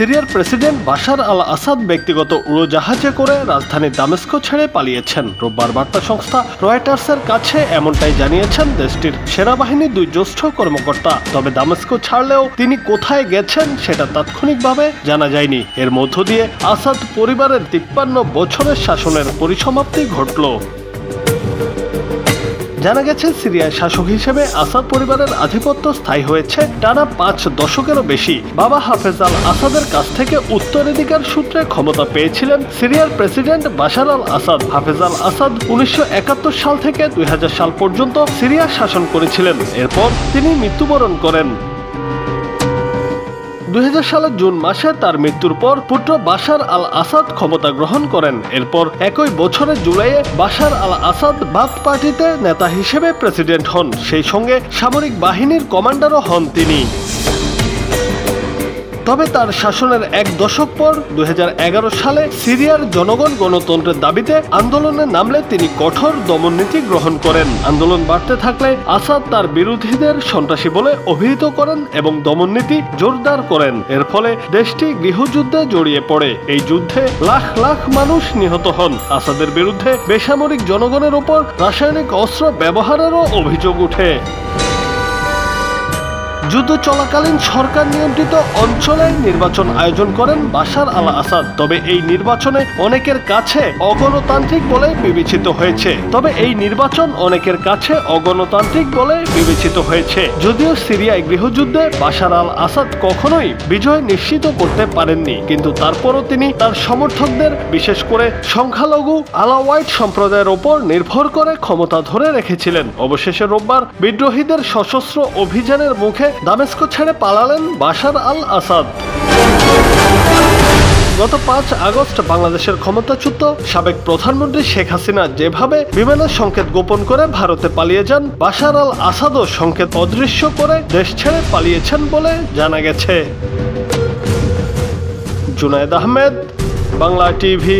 সিরিয়ার president Bashar আল আসাদ ব্যক্তিগত উড়োজাহাজে করে রাজধানী দামেস্ক ছেড়ে পালিয়েছেন। রোববার বার্তা সংস্থা রয়টার্সের কাছে এমনটাই জানিয়েছেন দেশটির সেনাবাহিনীর দুই জ্যেষ্ঠ কর্মকর্তা। তবে দামেস্ক ছাড়লেও তিনি কোথায় গেছেন সেটা তাৎক্ষণিকভাবে জানা যায়নি। এর মধ্য দিয়ে আসাদ পরিবারের 53 বছরের শাসনের পরিসমাপ্তি ঘটল। জানা গেছে, সিরিয়ার শাসক হিসেবে আসাদ পরিবারের আধিপত্য স্থায়ী হয়েছে টানা 5 দশকেরও বেশি। বাবা হাফেজ আল আসাদের কাছ থেকে উত্তরাধিকার সূত্রে ক্ষমতা পেয়েছিলেন সিরিয়ার প্রেসিডেন্ট বাশার আল আসাদ। হাফেজ আল আসাদ 1971 সাল থেকে 2000 সাল পর্যন্ত সিরিয়া শাসন করেছিলেন। এরপর তিনি মৃত্যুবরণ করেন। 2000 সালের জুন মাসে তার মৃত্যুর পর পুত্র বাশার আল আসাদ ক্ষমতা গ্রহণ করেন। এরপর একই বছরের জুলাইয়ে বাশার আল আসাদ বাথ পার্টিতে নেতা হিসেবে প্রেসিডেন্ট হন। সেই সঙ্গে সামরিক বাহিনীর কমান্ডারও হন তিনি। তবে তার শাসনের 1 দশক পর 2011 সালে সিরিয়ার জনগণ গণতন্ত্রের দাবিতে আন্দোলনে নামলে তিনি কঠোর দমননীতি গ্রহণ করেন। আন্দোলন বাড়তে থাকলে আসাদ তার বিরোধীদের সন্ত্রাসী বলে অভিহিত করেন এবং দমননীতি জোরদার করেন। এর ফলে দেশটি গৃহযুদ্ধে জড়িয়ে পড়ে। এই যুদ্ধে লাখ লাখ মানুষ নিহত হন। আসাদের বিরুদ্ধে বেসামরিক জনগণের ওপর রাসায়নিক অস্ত্র ব্যবহারেরও অভিযোগ ওঠে। যুদ্ধ চলাকালীন সরকার নিয়ন্ত্রিত অঞ্চলে নির্বাচন আয়োজন করেন বাশার আল আসাদ। তবে এই নির্বাচনে অনেকের কাছে অগণতান্ত্রিক বলে বিবেচিত হয়েছে। যদিও সিরিয়ায় গৃহযুদ্ধে বাশার আল আসাদ কখনোই বিজয় নিশ্চিত করতে পারেননি, কিন্তু তারপরও তিনি তার সমর্থকদের, বিশেষ করে সংখ্যালঘু আলাওয়াইট সম্প্রদায়ের ওপর নির্ভর করে ক্ষমতা ধরে রেখেছিলেন। অবশেষে রোববার বিদ্রোহীদের সশস্ত্র অভিযানের মুখে দামেস্ক ছেড়ে পালালেন বাশার আল আসাদ। গত 5 আগস্ট বাংলাদেশের ক্ষমতাচ্যুত সাবেক প্রধানমন্ত্রী শেখ হাসিনা যেভাবে বিমানের সংকেত গোপন করে ভারতে পালিয়ে যান, বাশার আল আসাদও সংকেত অদৃশ্য করে দেশ ছেড়ে পালিয়েছেন বলে জানা গেছে। জুনায়েদ আহমেদ, বাংলা টিভি।